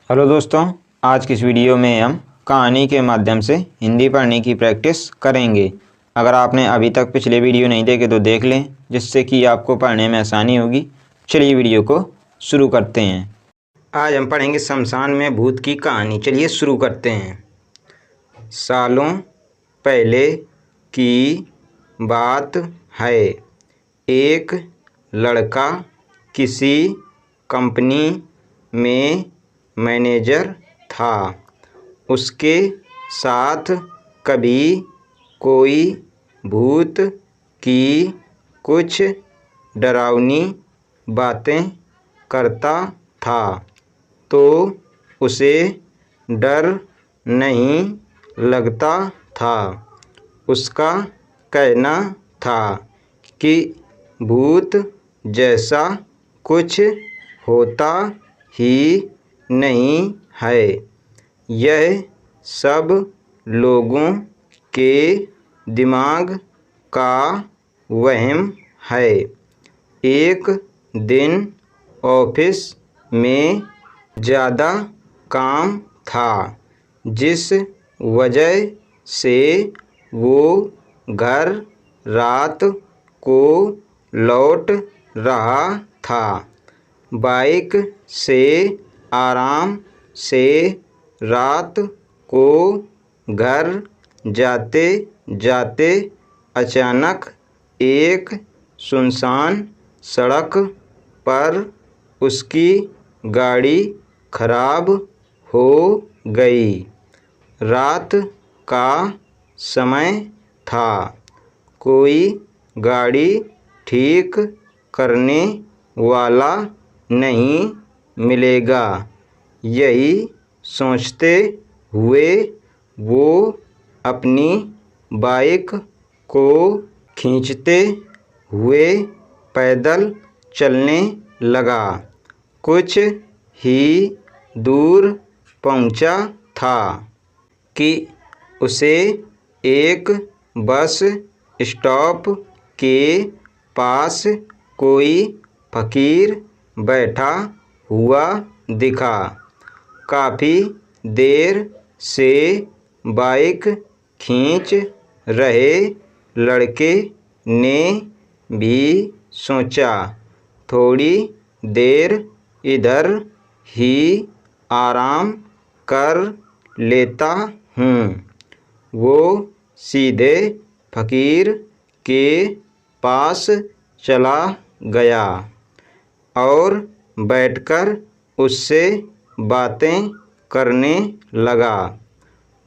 Hello दोस्तों, आज की इस वीडियो में हम कहानी के माध्यम से हिंदी पढ़ने की प्रैक्टिस करेंगे। अगर आपने अभी तक पिछले वीडियो नहीं देखे तो देख लें, जिससे कि आपको पढ़ने में आसानी होगी। चलिए वीडियो को शुरू करते हैं। आज हम पढ़ेंगे शमशान में भूत की कहानी। चलिए शुरू करते हैं। सालों पहले की बात है। एक लड़का किसी कंपनी में मैनेजर था। उसके साथ कभी कोई भूत की कुछ डरावनी बातें करता था तो उसे डर नहीं लगता था। उसका कहना था कि भूत जैसा कुछ होता ही नहीं है। यह सब लोगों के दिमाग का वहम है। एक दिन ऑफिस में ज़्यादा काम था, जिस वजह से वो घर रात को लौट रहा था। बाइक से आराम से रात को घर जाते जाते अचानक एक सुनसान सड़क पर उसकी गाड़ी खराब हो गई। रात का समय था। कोई गाड़ी ठीक करने वाला नहीं मिलेगा। यही सोचते हुए वो अपनी बाइक को खींचते हुए पैदल चलने लगा। कुछ ही दूर पहुंचा था कि उसे एक बस स्टॉप के पास कोई फकीर बैठा हुआ दिखा। काफ़ी देर से बाइक खींच रहे लड़के ने भी सोचा, थोड़ी देर इधर ही आराम कर लेता हूँ। वो सीधे फकीर के पास चला गया और बैठकर उससे बातें करने लगा।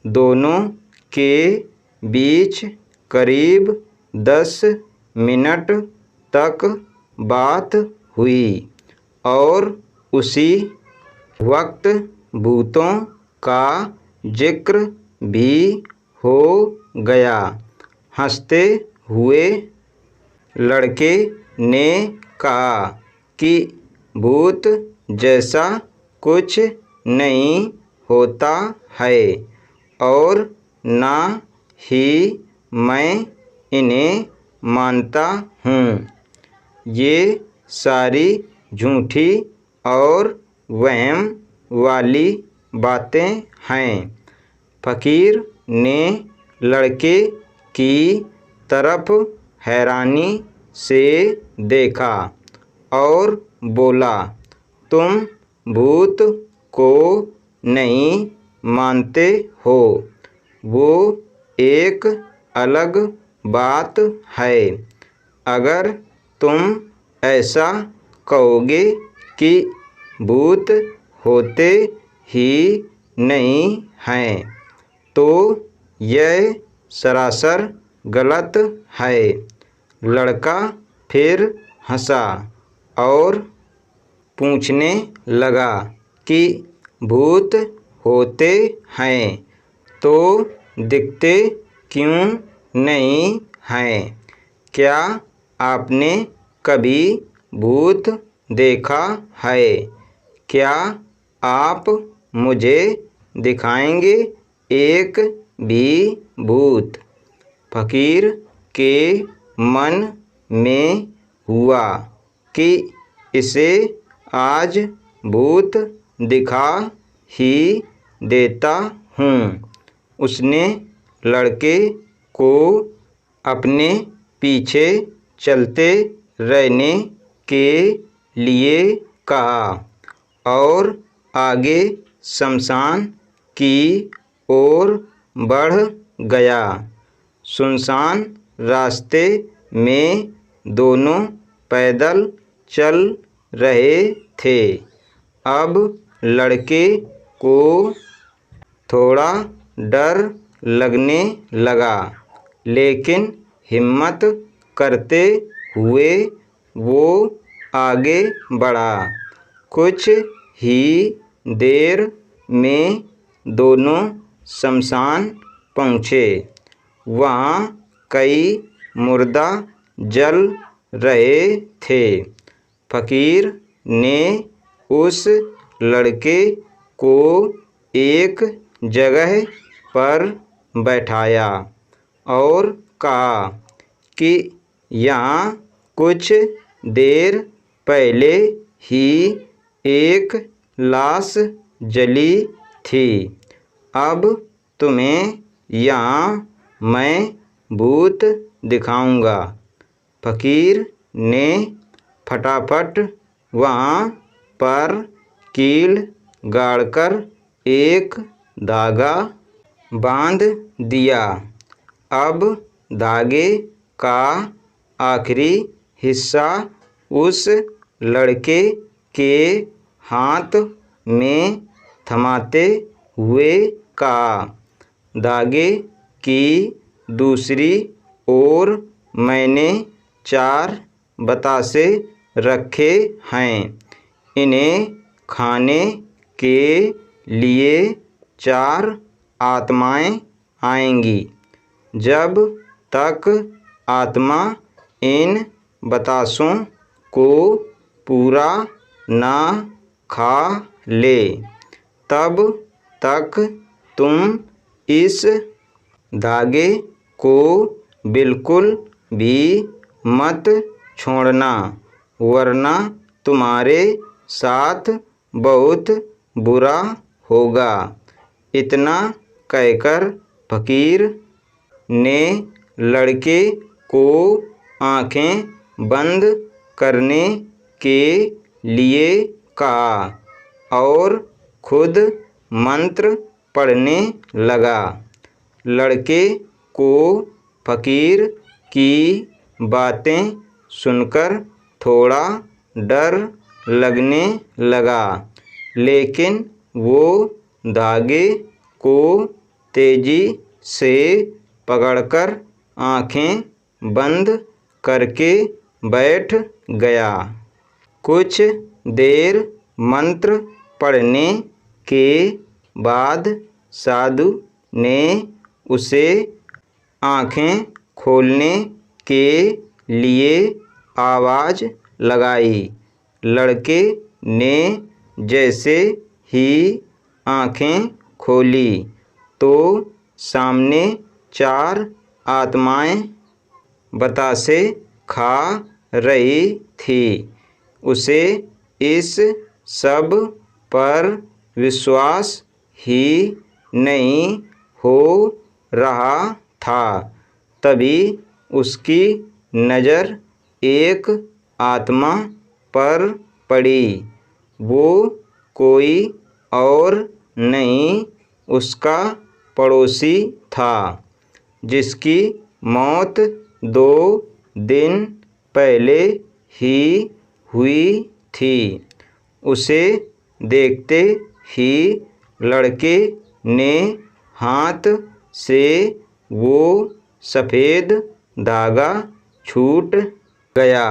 दोनों के बीच करीब 10 मिनट तक बात हुई और उसी वक्त भूतों का जिक्र भी हो गया। हंसते हुए लड़के ने कहा कि भूत जैसा कुछ नहीं होता है और ना ही मैं इन्हें मानता हूँ। ये सारी झूठी और वहम वाली बातें हैं। फकीर ने लड़के की तरफ हैरानी से देखा और बोला, तुम भूत को नहीं मानते हो, वो एक अलग बात है। अगर तुम ऐसा कहोगे कि भूत होते ही नहीं हैं तो यह सरासर गलत है। लड़का फिर हंसा और पूछने लगा कि भूत होते हैं तो दिखते क्यों नहीं हैं? क्या आपने कभी भूत देखा है? क्या आप मुझे दिखाएंगे एक भी भूत? फकीर के मन में हुआ कि इसे आज भूत दिखा ही देता हूँ। उसने लड़के को अपने पीछे चलते रहने के लिए कहा और आगे शमशान की ओर बढ़ गया। सुनसान रास्ते में दोनों पैदल चल रहे थे। अब लड़के को थोड़ा डर लगने लगा, लेकिन हिम्मत करते हुए वो आगे बढ़ा। कुछ ही देर में दोनों शमशान पहुँचे। वहाँ कई मुर्दा जल रहे थे। फकीर ने उस लड़के को एक जगह पर बैठाया और कहा कि यहाँ कुछ देर पहले ही एक लाश जली थी। अब तुम्हें यहाँ मैं भूत दिखाऊंगा। फकीर ने फटाफट वहाँ पर कील गाड़कर एक धागा बांध दिया। अब धागे का आखिरी हिस्सा उस लड़के के हाथ में थमाते हुए कहा, धागे की दूसरी ओर मैंने 4 बतासे रखे हैं। इन्हें खाने के लिए 4 आत्माएं आएंगी। जब तक आत्मा इन बतासों को पूरा ना खा ले, तब तक तुम इस धागे को बिल्कुल भी मत छोड़ना, वरना तुम्हारे साथ बहुत बुरा होगा। इतना कहकर फकीर ने लड़के को आंखें बंद करने के लिए कहा और खुद मंत्र पढ़ने लगा। लड़के को फकीर की बातें सुनकर थोड़ा डर लगने लगा, लेकिन वो धागे को तेजी से पकड़कर आंखें बंद करके बैठ गया। कुछ देर मंत्र पढ़ने के बाद साधु ने उसे आंखें खोलने के लिए आवाज़ लगाई। लड़के ने जैसे ही आंखें खोली तो सामने 4 आत्माएं बतासे खा रही थी। उसे इस सब पर विश्वास ही नहीं हो रहा था। तभी उसकी नज़र एक आत्मा पर पड़ी। वो कोई और नहीं, उसका पड़ोसी था, जिसकी मौत 2 दिन पहले ही हुई थी। उसे देखते ही लड़के ने हाथ से वो सफ़ेद धागा छूट गया।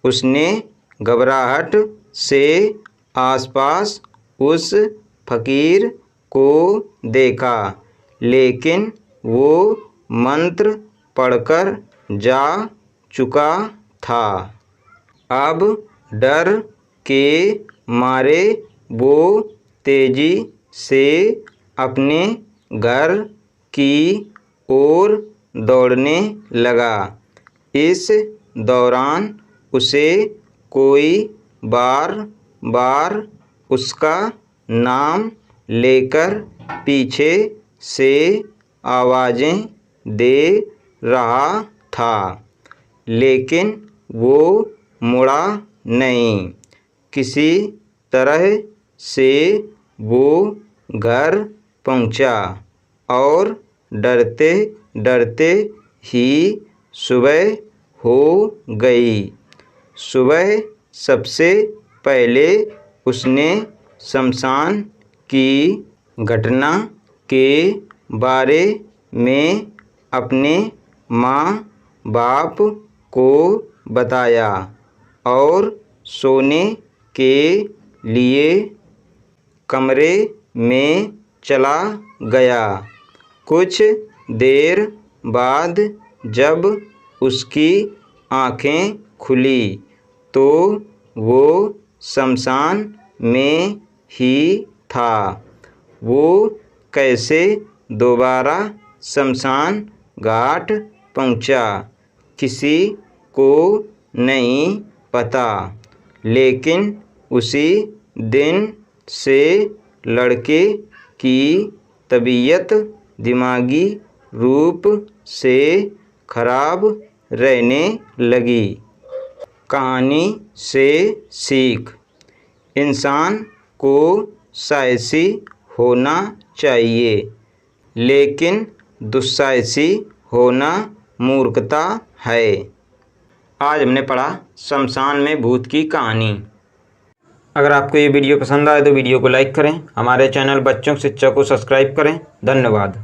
उसने घबराहट से आसपास उस फकीर को देखा, लेकिन वो मंत्र पढ़कर जा चुका था। अब डर के मारे वो तेजी से अपने घर की ओर दौड़ने लगा। इस दौरान उसे कोई बार बार उसका नाम लेकर पीछे से आवाज़ें दे रहा था, लेकिन वो मुड़ा नहीं। किसी तरह से वो घर पहुंचा और डरते डरते ही सुबह हो गई। सुबह सबसे पहले उसने शमशान की घटना के बारे में अपने माँ बाप को बताया और सोने के लिए कमरे में चला गया। कुछ देर बाद जब उसकी आँखें खुली तो वो शमशान में ही था। वो कैसे दोबारा शमशान घाट पहुंचा, किसी को नहीं पता, लेकिन उसी दिन से लड़के की तबीयत दिमागी रूप से खराब रहने लगी। कहानी से सीख: इंसान को साहसी होना चाहिए, लेकिन दुस्साहसी होना मूर्खता है। आज हमने पढ़ा शमशान में भूत की कहानी। अगर आपको ये वीडियो पसंद आए तो वीडियो को लाइक करें, हमारे चैनल बच्चों की शिक्षा को सब्सक्राइब करें। धन्यवाद।